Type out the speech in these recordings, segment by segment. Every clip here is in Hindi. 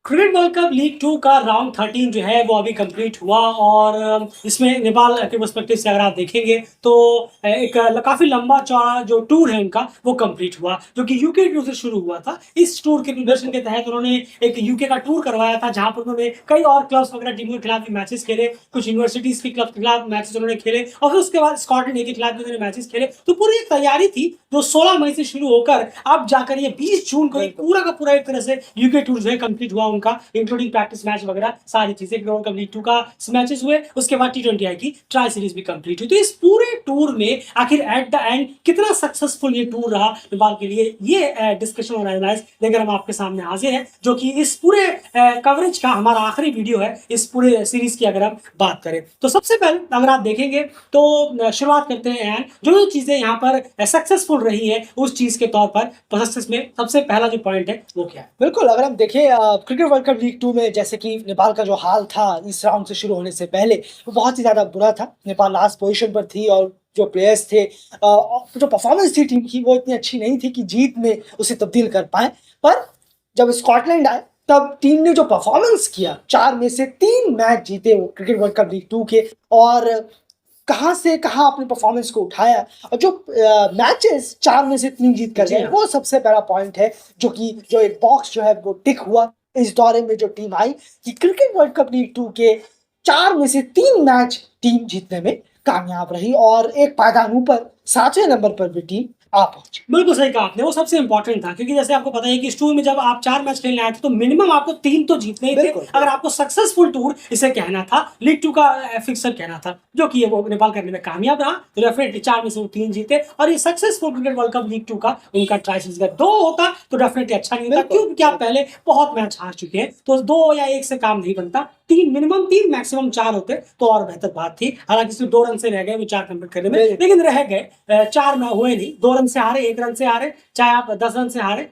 क्रिकेट वर्ल्ड कप लीग 2 का राउंड 13 जो है वो अभी कंप्लीट हुआ और इसमें नेपाल के पर्सपेक्टिव से अगर आप देखेंगे तो एक काफी लंबा चौड़ा जो टूर है उनका वो कंप्लीट हुआ जो कि यूके टूर से शुरू हुआ था। इस टूर के निर्देशन के तहत उन्होंने एक यूके का टूर करवाया था जहां पर उन्होंने कई और क्लब्स वगैरह टीमों के खिलाफ भी मैचेस खेले, कुछ यूनिवर्सिटीज के क्लब के खिलाफ मैचेस उन्होंने खेले और फिर उसके बाद स्कॉटलैंड के खिलाफ भी उन्होंने मैचेस खेले। तो पूरी एक तैयारी थी जो 16 मई से शुरू होकर अब जाकर ये 20 जून को एक पूरा का पूरा एक तरह से यूके टूर जो है कंप्लीट हुआ उनका, इंक्लूडिंग प्रैक्टिस मैच वगैरह सारी चीजें। ग्राउंड कप लीग 2 का मैचेस हुए, उसके बाद टी20 आई की ट्राई सीरीज भी कंप्लीट हुई। तो इस पूरे टूर में आखिर एट द एंड कितना सक्सेसफुल ये टूर रहा नेपाल के लिए, ये डिस्कशन और एनालाइज लेकर हम आपके सामने हाजिर हैं, जो कि इस पूरे कवरेज का हमारा आखिरी वीडियो है इस पूरे सीरीज की अगर हम बात करें। तो सबसे पहले अगर आप देखेंगे तो शुरुआत करते हैं जो चीजें यहाँ पर सक्सेसफुल रही है उस चीज के तौर पर प्रोसेस में सबसे पहला जो पॉइंट है वो क्या है। बिल्कुल, अगर हम देखें क्रिकेट वर्ल्ड कप लीग 2 में जैसे कि नेपाल का जो हाल था इस राउंड से शुरू होने से पहले वो बहुत ही ज़्यादा बुरा था। नेपाल लास्ट पोजीशन पर थी और जो प्लेयर्स थे जो परफॉर्मेंस थी टीम की वो इतनी अच्छी नहीं थी कि जीत में उसे तब्दील कर पाए। पर जब स्कॉटलैंड आए तब टीम ने जो परफॉर्मेंस किया, 4 में से 3 मैच जीते वो क्रिकेट वर्ल्ड कप लीग 2 के, और कहाँ से कहाँ अपनी परफॉर्मेंस को उठाया और जो मैचेस 4 में से 3 जीत कर गए वो सबसे बड़ा पॉइंट है। जो एक बॉक्स जो है वो टिक हुआ इस दौरे में जो टीम आई कि क्रिकेट वर्ल्ड कप लीग 2 के 4 में से 3 मैच टीम जीतने में कामयाब रही और एक पायदान ऊपर 7वें नंबर पर भी टीम आ पहुंची। बिल्कुल सही कहा आपने, वो सबसे इंपॉर्टेंट था क्योंकि जैसे आपको पता है कि इस टूर में जब आप 4 मैच खेलने आए थे तो मिनिमम आपको 3 तो जीतने ही थे अगर आपको सक्सेसफुल टूर इसे कहना था, लीग 2 का फिक्सर कहना था, जो कि वो नेपाल करने में कामयाब रहा। तो डेफिनेटली 4 में से वो 3 जीते और ये successful cricket world cup league 2 का उनका ट्राई सीरीज का 2 होता तो डेफिनेटली अच्छा नहीं होता, क्योंकि आप पहले बहुत मैच हार चुके हैं। तो 2 या 1 से काम नहीं बनता, 3 मिनिमम 3 मैक्सिमम 4 होते तो और बेहतर बात थी। हालांकि सिर्फ 2 रन से रह गए वो 4 कंप्लीट करने में, लेकिन रह गए, 4 में हुए नहीं, 2 रन से हारे, 1 रन से हारे, चाहे आप 10 रन से हारे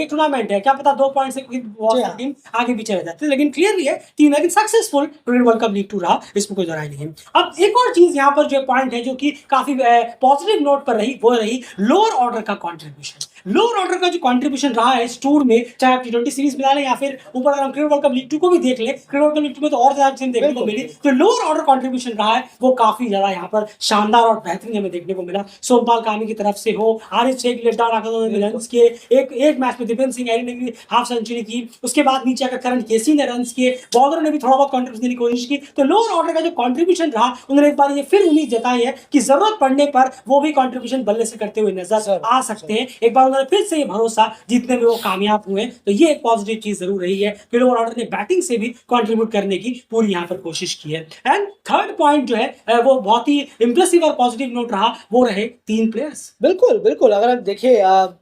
टूर्नामेंट है, क्या पता 2 पॉइंट से टीम आगे पीछे रह जाती है, लेकिन क्लियरली है टीम है successful cricket world cup league 2 रहा, इसमें कोई दोहराई नहीं है। अब एक और चीज यहाँ पर जो पॉइंट है जो कि काफी पॉजिटिव नोट पर रही वो रही लोअर ऑर्डर का कॉन्ट्रीब्यूशन। लोअर ऑर्डर का जो कंट्रीब्यूशन रहा है इस टूर में, चाहे आप टी20 सीरीज में डालें या फिर ऊपर अगर क्रिकेट वर्ल्ड कप लीग 2 को भी देख लें, क्रिकेट वर्ल्ड कप लीग 2 में तो और ज्यादा चीजें देखने को मिली। तो लोअर ऑर्डर कंट्रीब्यूशन रहा है वो काफी ज्यादा यहाँ पर शानदार और बेहतरीन हमें देखने को मिला। सोमपाल कामी की तरफ से हो, आरिफ शेख लेट डाउन आकर रन किए, एक मैच में दीपेंद्र सिंह ने भी हाफ सेंचुरी की, उसके बाद नीचे आकर करण केसी ने रन किए, बॉलर ने भी थोड़ा बहुत कंट्रीब्यूशन देने की कोशिश की। तो लोअर ऑर्डर का जो कंट्रीब्यूशन रहा उन्होंने एक बार ये फिर उम्मीद जताई है कि जरूरत पड़ने पर वो भी कंट्रीब्यूशन बल्ले से करते हुए नजर आ सकते हैं। एक बार उन्होंने फिर से ये भरोसा जीतने में वो कामयाब हुए, तो ये एक पॉजिटिव चीज जरूर रही है। फिर लोअर ऑर्डर ने बैटिंग से भी कंट्रीब्यूट करने की पूरी यहाँ पर कोशिश की है। एंड थर्ड पॉइंट जो है वो बहुत ही इंप्रेसिव और पॉजिटिव नोट रहा, वो रहे 3 प्लेयर्स। बिल्कुल बिल्कुल, अगर हम देखें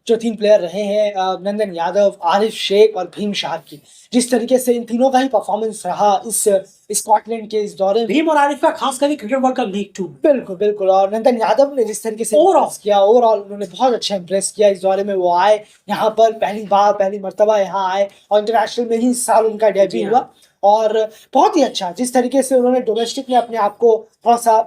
जो 3 प्लेयर रहे हैं, नंदन यादव, आरिफ शेख और भीम शार्क की, जिस तरीके से इन तीनों का ही परफॉर्मेंस रहा इस स्कॉटलैंड के इस दौरे में, भीम और आरिफ का खास करके क्रिकेट वर्ल्ड कप लीग 2। बिल्कुल बिल्कुल, और नंदन यादव ने जिस तरीके से ओवरऑल उन्होंने बहुत अच्छा इंप्रेस किया इस दौरे में। वो आए यहाँ पर पहली मर्तबा यहाँ आए और इंटरनेशनल में ही इस साल उनका डेब्यू हुआ और बहुत ही अच्छा, जिस तरीके से उन्होंने डोमेस्टिक में अपने आप को थोड़ा सा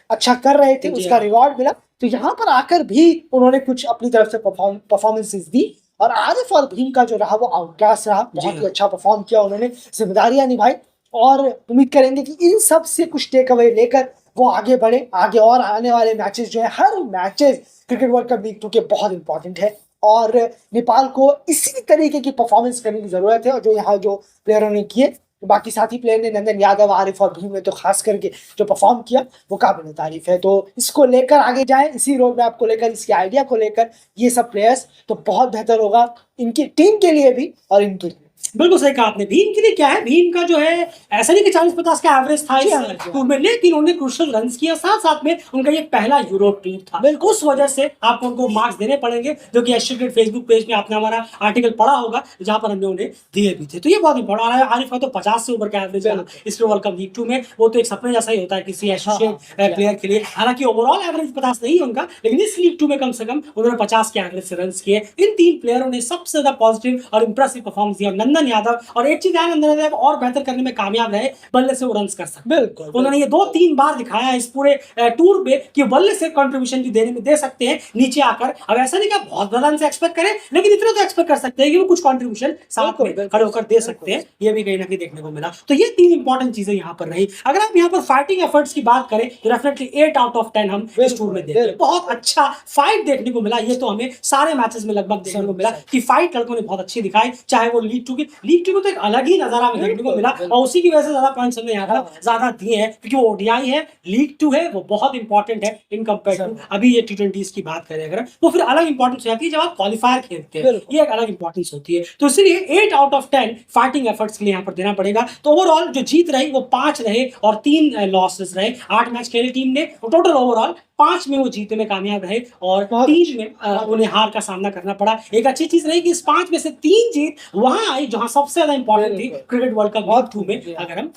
अच्छा कर रहे थे उसका रिवॉर्ड मिला। तो यहाँ पर आकर भी उन्होंने कुछ अपनी तरफ से परफॉर्मेंसेस दी और आरिफ और भीम का जो रहा वो आउटक्लास रहा, बहुत ही अच्छा परफॉर्म किया उन्होंने, जिम्मेदारियां निभाई और उम्मीद करेंगे कि इन सब से कुछ टेक अवे लेकर वो आगे बढ़े। आगे और आने वाले मैचेस जो है, हर matches cricket world cup league 2 के बहुत इंपॉर्टेंट है और नेपाल को इसी तरीके की परफॉर्मेंस करने की जरूरत है और जो यहाँ जो प्लेयरों ने किए, बाकी साथी प्लेयर ने, नंदन यादव, आरिफ और भीम ने तो खास करके जो परफॉर्म किया वो काबिल तारीफ है। तो इसको लेकर आगे जाएं, इसी रोड मैप को लेकर, इसके आइडिया को लेकर ये सब प्लेयर्स, तो बहुत बेहतर होगा इनकी टीम के लिए भी और इनके लिए। बिल्कुल सही कहा आपने। भीम के लिए क्या है, भीम का जो है ऐसा नहीं कि 40-50 का एवरेज था इस टूर में, लेकिन उन्होंने क्रूशियल रन्स किया, साथ साथ में उनका ये पहला यूरोप टूर था, उस वजह से आपको उनको मार्क्स देने पड़ेंगे, जो कि एशिया फेसबुक पेज में आपने हमारा आर्टिकल पढ़ा होगा जहां पर हमने उन्हें दिए भी थे। तो ये बहुत इंपॉर्टेंट है। आरिफ का तो 50 से ऊपर का एवरेज है इस वर्ल्ड कप लीग 2 में, वो तो एक सपने जैसा ही होता है किसी एशियन प्लेयर के लिए। हालांकि ओवरऑल एवरेज 50 नहीं है उनका, लेकिन इस लीग 2 में कम से कम उन्होंने 50 के एवरेज से रन किए। इन 3 प्लेयरों ने सबसे ज्यादा पॉजिटिव और इंप्रेसिव परफॉर्मेंस दिया। नंदन यादव, और एक चीज है, नंदन यादव और बेहतर करने में कामयाब रहे, बल्ले से वो रन कर सकते। बिल्कुल, उन्होंने ये 2-3 बार दिखाया इस पूरे टूर में कि बल्ले से कंट्रीब्यूशन भी देने में दे सकते हैं नीचे आकर। अब ऐसा नहीं कि आप बहुत ज्यादा से एक्सपेक्ट करें, लेकिन इतना तो एक्सपेक्ट कर सकते हैं कि वो कुछ कंट्रीब्यूशन साथ में खड़े होकर दे सकते हैं। ये भी कहीं ना कहीं देखने को मिला। तो ये 3 इंपॉर्टेंट चीजें यहाँ पर रही। अगर आप यहाँ पर फाइटिंग एफर्ट्स की बात करें तो डेफिनेटली 8 आउट ऑफ 10 हम इस टूर में देखते हैं। बहुत अच्छा फाइट देखने को मिला। ये तो हमें सारे मैचेस में लगभग देखने को मिला कि फाइट लड़कों ने बहुत अच्छी दिखाई, चाहे वो लीग टू में तो एक अलग ही नजारा हमें देखने को मिला, और उसी की वजह से ज्यादा पॉइंट्स हमने यहाँ पर ज्यादा दिए हैं, क्योंकि वो ओडीआई है, लीग 2 है, वो बहुत इंपॉर्टेंट है इन कंपेयर टू अभी ये टी20 की बात करें अगर, वो फिर अलग इंपॉर्टेंस रहती है जब आप क्वालिफायर खेलते हैं, ये एक अलग इंपॉर्टेंस होती है। तो इसलिए 8 आउट ऑफ 10 फाइटिंग एफर्ट्स के लिए यहाँ पर देना पड़ेगा। तो ओवरऑल जो जीत रही वो 5 रहे और 3 लॉसेस रहे। 8 मैच खेले टीम ने, टोटल ओवरऑल 5 में वो जीतने में कामयाब रहे और 3 में उन्हें हार का सामना करना पड़ा। एक अच्छी चीज रही कि इस 5 में से 3 जीत वहां आई जहां सबसे ज्यादा इंपॉर्टेंट थी, क्रिकेट वर्ल्ड कप लीग 2 में। अगर हम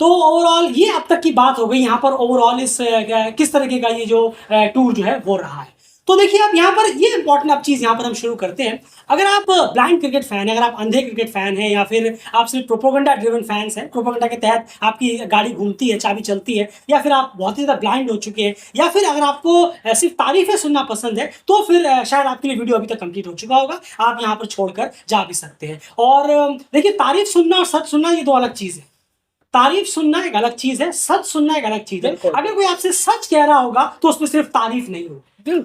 तो ओवरऑल ये अब तक की बात हो गई यहाँ पर ओवरऑल इस किस तरीके का ये जो टूर जो है वो रहा है। तो देखिए अब यहाँ पर ये इंपॉर्टेंट अब चीज यहाँ पर हम शुरू करते हैं। अगर आप ब्लाइंड क्रिकेट फैन है, अगर आप अंधे क्रिकेट फैन है, या फिर आप सिर्फ प्रोपोगंडा ड्रिवन फैंस हैं, प्रोपोगंडा के तहत आपकी गाड़ी घूमती है, चाबी चलती है, या फिर आप बहुत ही ज्यादा ब्लाइंड हो चुके हैं, या फिर अगर आपको सिर्फ तारीफें सुनना पसंद है, तो फिर शायद आपके लिए वीडियो अभी तक कंप्लीट हो चुका होगा, आप यहाँ पर छोड़कर जा भी सकते हैं। और देखिए तारीफ सुनना और सच सुनना ये 2 अलग चीज है। तारीफ सुनना एक अलग चीज है, सच सुनना एक अलग चीज है। अगर कोई आपसे सच कह रहा होगा तो उसमें सिर्फ तारीफ नहीं होगी,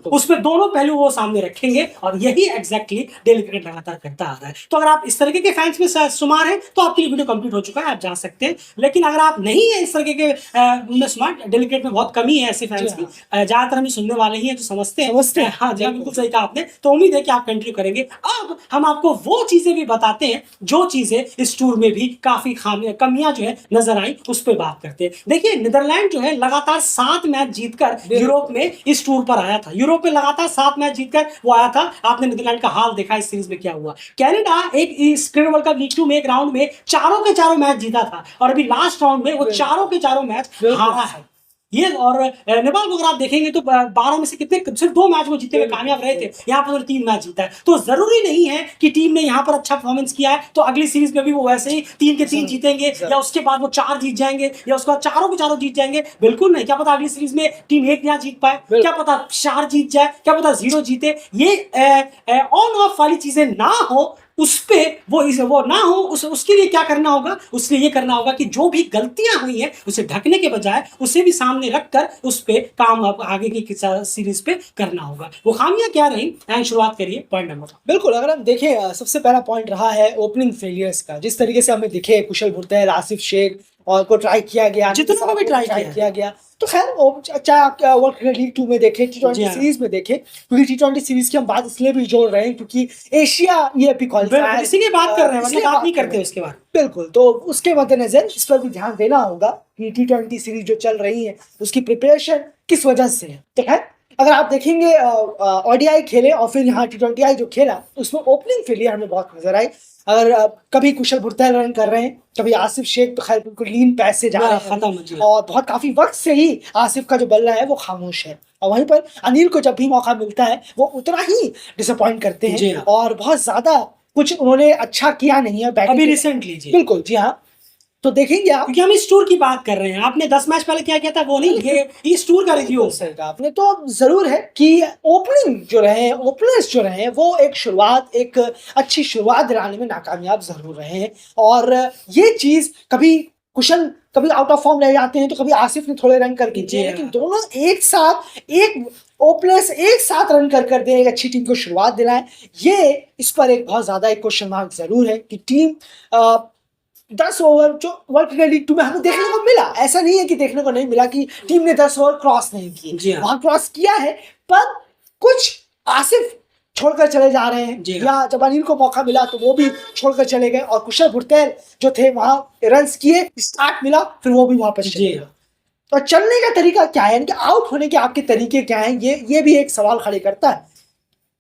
उसमें दोनों पहलू वो सामने रखेंगे, और यही एग्जैक्टली डेली क्रिकेट लगातार करता आ रहा है। तो अगर आप इस तरीके के फैंस में शुमार हैं तो आपके लिए वीडियो कंप्लीट हो चुका है, आप जा सकते हैं। लेकिन अगर आप नहीं है इस तरीके के में स्मार्ट, डेली क्रिकेट में बहुत कमी है ऐसे फैंस की, ज्यादातर हम सुनने वाले ही हैं जो समझते हैं। हाँ जी, बिल्कुल सही कहा आपने। तो उम्मीद है कि आप कंटिन्यू करेंगे। अब हम आपको वो चीजें भी बताते हैं जो चीजें इस टूर में भी काफी कमियां जो है नजर आई, उस पर बात करते हैं। देखिए नीदरलैंड जो है लगातार 7 मैच जीतकर यूरोप में इस टूर पर आया था। यूरोप में लगातार 7 मैच जीतकर वो आया था। आपने नीदरलैंड का हाल देखा इस सीरीज में क्या हुआ। कनाडा एक इस क्रिकेट वर्ल्ड कप लीग 2 में एक राउंड में चारों के चारों मैच जीता था, और अभी लास्ट राउंड में वो चारों के चारों मैच हारा है। ये और नेपाल को अगर आप देखेंगे तो 12 में से कितने सिर्फ 2 मैच वो जीतने में कामयाब रहे थे, यहाँ पर 3 मैच जीता है। तो जरूरी नहीं है कि टीम ने यहाँ पर अच्छा परफॉर्मेंस किया है तो अगली सीरीज में भी वो वैसे ही 3 के 3 जीतेंगे, या उसके बाद वो 4 जीत जाएंगे, या उसके बाद चारों के चारों जीत जाएंगे। बिल्कुल नहीं, क्या पता अगली सीरीज में टीम 1 यहाँ जीत पाए, क्या पता 4 जीत जाए, क्या पता 0 जीते। ये ऑन ऑफ वाली चीजें ना हो, उस पे वो ना हो, उसके लिए क्या करना होगा, उसके लिए ये करना होगा कि जो भी गलतियां हुई हैं उसे ढकने के बजाय उसे भी सामने रखकर उस पे काम आगे की सीरीज पे करना होगा। वो खामियां क्या रही, एंड शुरुआत करिए पॉइंट नंबर। बिल्कुल, अगर हम देखें सबसे पहला पॉइंट रहा है ओपनिंग फेलियर्स का। जिस तरीके से हमें दिखे कुशल भुर्तेल, आसिफ शेख और को ट्राई किया गया, जितना को भी ट्राई किया गया। तो खैर चाहे आप वर्ल्ड क्रिकेट लीग 2 में देखें, टी20 सीरीज में देखें, क्योंकि टी20 सीरीज की हम बात इसलिए भी जोड़ रहे हैं क्योंकि एशिया ये भी क्वालिफायर, इसीलिए बात कर रहे हैं, मतलब बात नहीं करते उसके बाद। बिल्कुल, तो उसके मद्देनजर इस पर भी ध्यान देना होगा कि टी20 सीरीज जो चल रही है उसकी प्रिपरेशन किस वजह से है। तो खैर अगर आप देखेंगे ओडीआई खेले और फिर यहाँ टी20 जो खेला उसमें ओपनिंग फेलियर हमें बहुत नजर आई। अगर कभी कुशल भुर्तेल रन कर रहे हैं, कभी आसिफ शेख तो खैर बिल्कुल लीन पैस से जा रहे हैं, और बहुत काफी वक्त से ही आसिफ का जो बल्ला है वो खामोश है। और वहीं पर अनिल को जब भी मौका मिलता है वो उतना ही डिसअपॉइंट करते हैं, और बहुत ज्यादा कुछ उन्होंने अच्छा किया नहीं है अभी रिसेंटली। बिल्कुल जी हाँ, तो देखेंगे आप, क्योंकि हम इस टूर की बात कर रहे हैं। आपने 10 मैच पहले क्या किया था वो नहीं, ये इस टूर का रिव्यू आपने। तो जरूर है कि ओपनिंग जो रहे, ओपनर्स जो रहे, वो एक अच्छी शुरुआत दिलाने में नाकामयाब जरूर रहे हैं। और ये चीज कभी कुशल कभी आउट ऑफ फॉर्म रह जाते हैं, तो कभी आसिफ ने थोड़े रन करके दिए, लेकिन दोनों एक साथ, एक ओपनर्स एक साथ रन कर दे, एक अच्छी टीम को शुरुआत दिलाएं, ये इस पर एक बहुत ज्यादा एक क्वेश्चन मार्क जरूर है कि टीम 10 ओवर जो वर्ल्ड क्रिकेट लीग 2 में हमें देखने को मिला, ऐसा नहीं है कि देखने को नहीं मिला कि टीम ने 10 ओवर क्रॉस नहीं किए, वहां क्रॉस किया है, पर कुछ आसिफ छोड़कर चले जा रहे हैं, या जब अनिल को मौका मिला तो वो भी छोड़कर चले गए, और कुशल भुर्तेल जो थे वहां रन्स किए, स्टार्ट मिला, फिर वो भी वापस चले गए। तो चलने का तरीका क्या है, यानी कि आउट होने के आपके तरीके क्या हैं, ये भी एक सवाल खड़े करता है,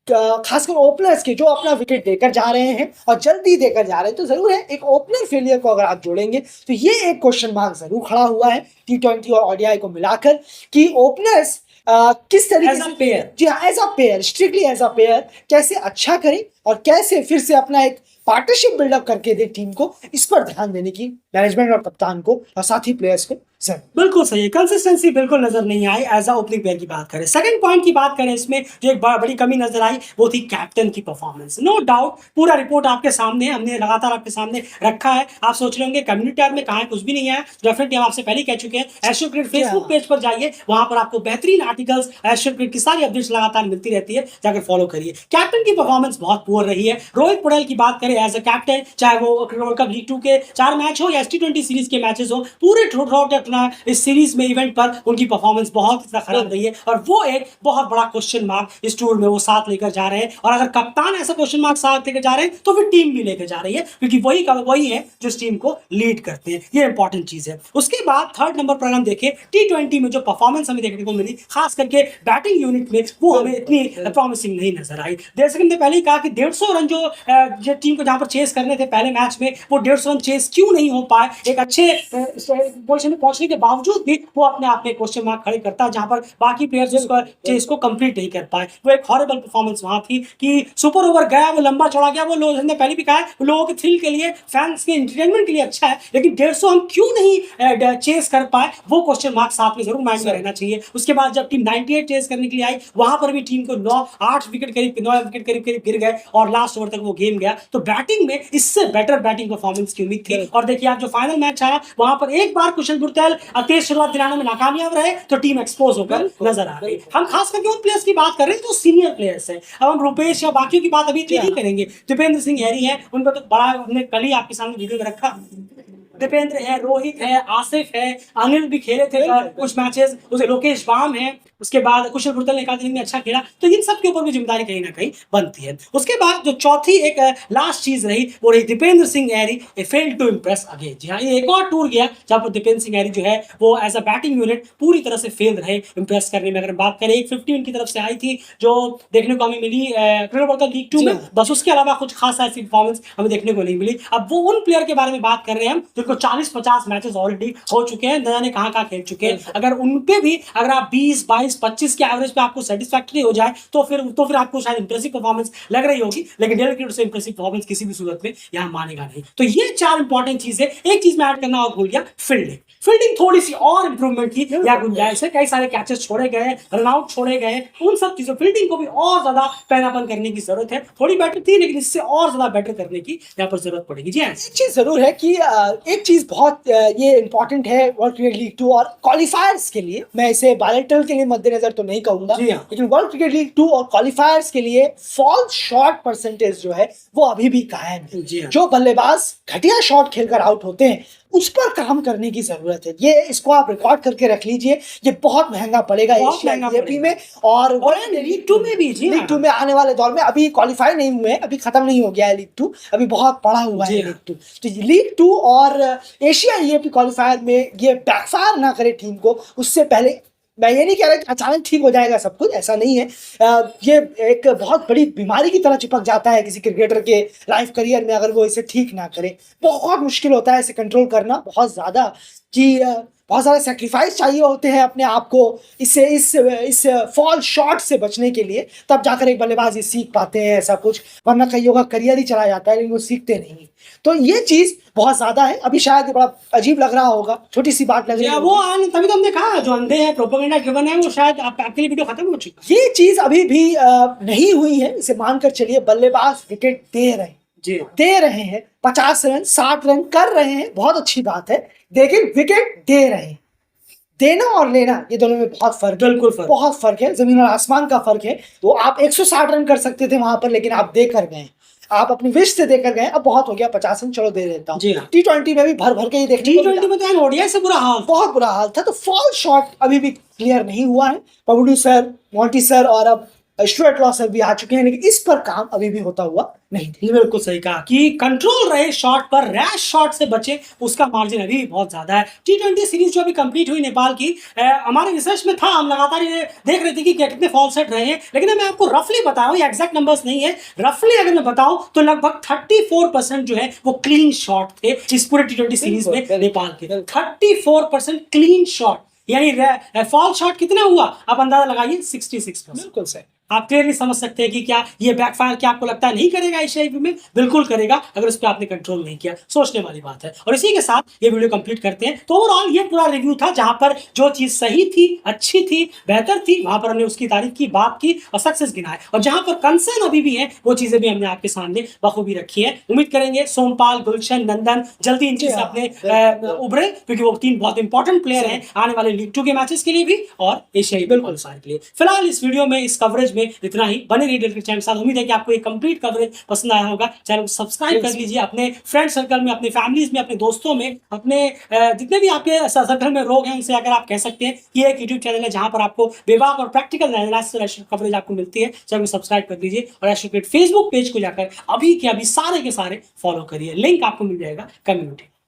खासकर ओपनर्स के जो अपना विकेट देकर जा रहे हैं और जल्दी देकर जा रहे हैं। तो जरूर है एक ओपनर फेलियर को अगर आप जोड़ेंगे तो ये एक क्वेश्चन मार्क जरूर खड़ा हुआ है टी20 और ओडीआई को मिलाकर, कि ओपनर्स किस तरीके से, जी हाँ, as a pair, strictly as a pair कैसे अच्छा करें और कैसे फिर से अपना एक पार्टनरशिप बिल्डअप करके दे टीम को, इस पर ध्यान देने की मैनेजमेंट और कप्तान को और साथ ही प्लेयर्स को जरूर। बिल्कुल सही है, कंसिस्टेंसी बिल्कुल नजर नहीं I as a opening player की बात करें। सेकंड पॉइंट की बात करें, इसमें जो एक बड़ी कमी नजर आई वो थी कैप्टन की परफॉर्मेंस। नो डाउट पूरा रिपोर्ट आपके सामने है, हमने लगातार आपके सामने रखा है। आप सोच रहे होंगे कम्युनिटी टैब में कहाँ कुछ भी नहीं है, डेफिनेटली हम आपसे पहले कह चुके हैं। एशियन क्रिकेट फेसबुक पेज पर जाइए, वहां पर आपको बेहतरीन आर्टिकल्स, एशियन क्रिकेट की सारी अपडेट्स लगातार मिलती रहती है, जाकर फॉलो करिए। कैप्टन की परफॉर्मेंस बहुत पुअर रही है। रोहित पटेल की बात करें एज अ कैप्टन, चाहे वो वर्ल्ड कप लीग 2 के 4 मैच हो या T20 सीरीज के मैचेस हो, पूरे थ्रू इस सीरीज में इवेंट पर उनकी परफॉर्मेंस बहुत खराब रही है और वो एक बहुत बड़ा क्वेश्चन मार्क इस टूर में वो साथ लेकर जा रहे हैं। और अगर कप्तान ऐसा क्वेश्चन मार्क साथ लेकर जा रहे हैं तो फिर टीम भी लेकर जा रही है, क्योंकि वही है जो इस टीम को लीड करते हैं। ये इंपॉर्टेंट चीज है। उसके बाद थर्ड नंबर पर हम देखें, T20 में जो परफॉर्मेंस हमें देखने को मिली, खास करके बैटिंग यूनिट में, वो हमें इतनी प्रॉमिसिंग नहीं नजर आई। 1.5 सेकंड पहले ही कहा कि 150 रन जो टीम को जहां पर चेस करने थे पहले मैच में, वो 150 रन चेस क्यों नहीं हो पाए। एक अच्छे पोजीशन में पहुंचने के बावजूद भी वो अपने आप में क्वेश्चन मार्क खड़े करता है, जहां पर बाकी प्लेयर्स उसको चेस को कंप्लीट नहीं कर पाए। वो एक हॉरिबल परफॉर्मेंस वहां थी कि सुपर ओवर गया, वो लंबा चौड़ा गया, वो लोग ने पहले भी कहा है लोगों के थ्रिल के लिए, फैंस के एंटरटेनमेंट के लिए अच्छा है, लेकिन 150 हम क्यों नहीं चेस कर पाए, वो क्वेश्चन मार्क साथ में जरूर माइंड में रहना चाहिए। उसके बाद जब टीम 98 चेस करने के लिए आई, वहां पर भी टीम को 9 विकेट करीब गिर गए और लास्ट ओवर तक वो गेम गया। तो बैटिंग में इससे बेटर बैटिंग परफॉर्मेंस की उम्मीद थी। और देखिए आप जो फाइनल मैच आया, वहां पर एक बार कुशल गुरतेल तेज शुरुआत दिलाने में नाकामयाब रहे तो टीम एक्सपोज होकर नजर आ गई। हम खास करके उन प्लेयर्स की बात कर रहे हैं जो सीनियर प्लेयर्स हैं। अब हम रुपेश या बाकियों की बात अभी नहीं करेंगे। दीपेंद्र सिंह हैरी है, उन पर तो बड़ा हमने कल ही आपके सामने वीडियो में रखा। दीपेंद्र है, रोहित है, आसिफ है, अनिल भी खेले थे कुछ मैचेस, उसे लोकेश बाम है, उसके बाद कुशल गुरतेल ने एक में अच्छा खेला। तो इन सब के ऊपर भी जिम्मेदारी कहीं ना कहीं बनती है। उसके बाद जो चौथी एक लास्ट चीज रही वो रही Dipendra Singh Airee failed to impress again. जी हाँ, ये एक और टूर गया जहां पर दीपेंद्र सिंह हैरी जो है वो एज अ बैटिंग यूनिट पूरी तरह से फेल रहे इम्प्रेस करने में। अगर बात करें 150 उनकी तरफ से आई थी जो देखने को हमें मिली क्रिकेट वर्ल्ड कप लीग 2 में, बस उसके अलावा कुछ खास ऐसी परफॉर्मेंस हमें देखने को नहीं मिली। अब वो उन प्लेयर के बारे में बात कर रहे हैं हम जिनको 40-50 मैचेस ऑलरेडी हो चुके हैं, न जाने कहां खेल चुके हैं। अगर उन पे भी अगर आप 20, 22, 25 के एवरेज पे आपको सेटिस्फैक्टरी हो जाए तो फिर आपको शायद इंप्रेसिव परफॉर्मेंस लग रही होगी, लेकिन डेल क्रिकेट से इंप्रेसिव परफॉर्मेंस किसी भी सूरत में यहां मानेगा नहीं। तो ये 4 इंपॉर्टेंट चीजें। एक चीज मैं ऐड करना और भूल गया, फील्डिंग थोड़ी सी और इंप्रूवमेंट की या गुंजाइश है। कई सारे कैचेस छोड़े गए, रनआउट छोड़े गए, उन सब चीजों फील्डिंग को भी और ज्यादा पैनापन करने की जरूरत है। थोड़ी बेटर थी लेकिन इससे और ज्यादा बेटर करने की यहाँ पर जरूरत पड़ेगी। जी, एक चीज जरूर है कि एक चीज बहुत ये इंपॉर्टेंट है वर्ल्ड क्रिकेट लीग 2 और क्वालिफायर्स के लिए। मैं इसे बायलेटरल के लिए मद्देनजर तो नहीं कहूंगा, लेकिन वर्ल्ड क्रिकेट लीग 2 और क्वालिफायर्स के लिए फॉल शॉट परसेंटेज जो है वो अभी भी कायम है। जो बल्लेबाज घटिया शॉट खेलकर आउट होते हैं उस पर काम करने की जरूरत है। ये इसको आप रिकॉर्ड करके रख लीजिए, ये बहुत महंगा पड़ेगा एशिया में और लीग 2 में भी। लीग 2 में आने वाले दौर में अभी क्वालिफाई नहीं हुए, अभी खत्म नहीं हो गया है लीग 2, अभी बहुत पड़ा हुआ है लीग 2। तो लीग 2 और एशिया ईएपी क्वालिफायर में ये बैकफायर ना करे टीम को, उससे पहले मैं ये नहीं कह रहा कि अचानक ठीक हो जाएगा सब कुछ, ऐसा नहीं है। ये एक बहुत बड़ी बीमारी की तरह चिपक जाता है किसी क्रिकेटर के लाइफ करियर में अगर वो इसे ठीक ना करे। बहुत मुश्किल होता है इसे कंट्रोल करना, बहुत ज़्यादा कि बहुत सारे सेक्रीफाइस चाहिए होते हैं अपने आप को इस फॉल शॉट से बचने के लिए, तब जाकर एक बल्लेबाज ये सीख पाते हैं ऐसा कुछ, वरना कईयों का करियर ही चला जाता है लेकिन वो सीखते नहीं। तो ये चीज़ बहुत ज़्यादा है। अभी शायद बड़ा अजीब लग रहा होगा, छोटी सी बात लग रही है, वो तभी तो हमने कहा जो अंधे हैं, प्रोपेगेंडा गिवन है, वो शायद आपके लिए वीडियो खत्म हो चुकी है। ये चीज़ अभी भी नहीं हुई है, इसे मानकर चलिए। बल्लेबाज विकेट दे रहे हैं 50 रन 60 रन कर रहे हैं, बहुत अच्छी बात है, लेकिन विकेट दे रहे हैं। देना और लेना ये दोनों में बहुत फर्क है, बिल्कुल बहुत फर्क है, जमीन और आसमान का फर्क है। तो आप 160 रन कर सकते थे वहां पर, लेकिन आप देकर गए, आप अपनी विश से देकर गए। अब बहुत हो गया 50 रन, चलो दे देता हूँ। T20 में भी भर के ही देखते, T20 में तो ओडीआई से बहुत बुरा हाल था। तो फॉल शॉट अभी भी क्लियर नहीं हुआ है। पबुडू सर, मोंटी सर और अब स्टुअर्ट लॉ सर भी आ चुके हैं, लेकिन इस पर काम अभी भी होता हुआ नहीं। बिल्कुल सही कहा कि कंट्रोल रहे शॉट पर, रैश शॉट से बचे, उसका मार्जिन अभी भी बहुत ज्यादा है। T20 सीरीज जो अभी कंप्लीट हुई नेपाल की, हमारे रिसर्च में था, हम लगातार ये देख रहे थे कि कितने फॉल सेट रहे हैं, लेकिन मैं आपको रफली बताऊं, ये एग्जैक्ट नंबर्स नहीं है, रफली अगर मैं बताऊं तो लगभग 34% जो है वो क्लीन शॉट थे इस पूरे T20 सीरीज में नेपाल के। 34% क्लीन शॉट, यानी फॉल शॉट कितना हुआ आप अंदाजा लगाइए, 66%। बिल्कुल सही। आप क्लियरली समझ सकते हैं कि क्या ये बैकफायर क्या आपको लगता है नहीं करेगा एशिया आईपीएल में? बिल्कुल करेगा, अगर उस पे आपने कंट्रोल नहीं किया। सोचने वाली बात है। और इसी के साथ ये वीडियो कंप्लीट करते हैं। तो ओवरऑल ये पूरा रिव्यू था, जहां पर जो चीज सही थी, अच्छी थी, बेहतर थी, वहां पर हमने उसकी तारीफ की, बात की और सक्सेस गिनाए। और जहां पर कंसर्न अभी भी है, वो चीजें भी हमने आपके सामने बखूबी रखी है। उम्मीद करेंगे सोमपाल, गुलशन, नंदन जल्दी इन चीज से अपने उभरे, क्योंकि वो 3 बहुत इंपॉर्टेंट प्लेयर हैं आने वाले लीग 2 के मैचेस के लिए भी और एशियाई क्वालिफायर के लिए। फिलहाल इस वीडियो में, इस कवरेज में इतना ही। बने रहिए डेल क्रिक चैनल के साथ। उम्मीद है कि आपको ये कंप्लीट कवरेज पसंद आया होगा। चैनल को सब्सक्राइब कर लीजिए, अपने फ्रेंड सर्कल में, अपने फैमिलीज में, अपने दोस्तों में, अपने जितने भी आपके सर्कल में लोग हैं, उनसे अगर आप कह सकते हैं कि एक यूट्यूब चैनल है जहां पर आपको बेबाक और प्रैक्टिकल एनालिसिस कवरेज आपको मिलती है, चैनल को सब्सक्राइब कर लीजिए। और एस्ट्रो क्रिकेट फेसबुक पेज को जाकर अभी के अभी सारे के सारे फॉलो करिए। लिंक आपको मिल जाएगा कम्युनिटी।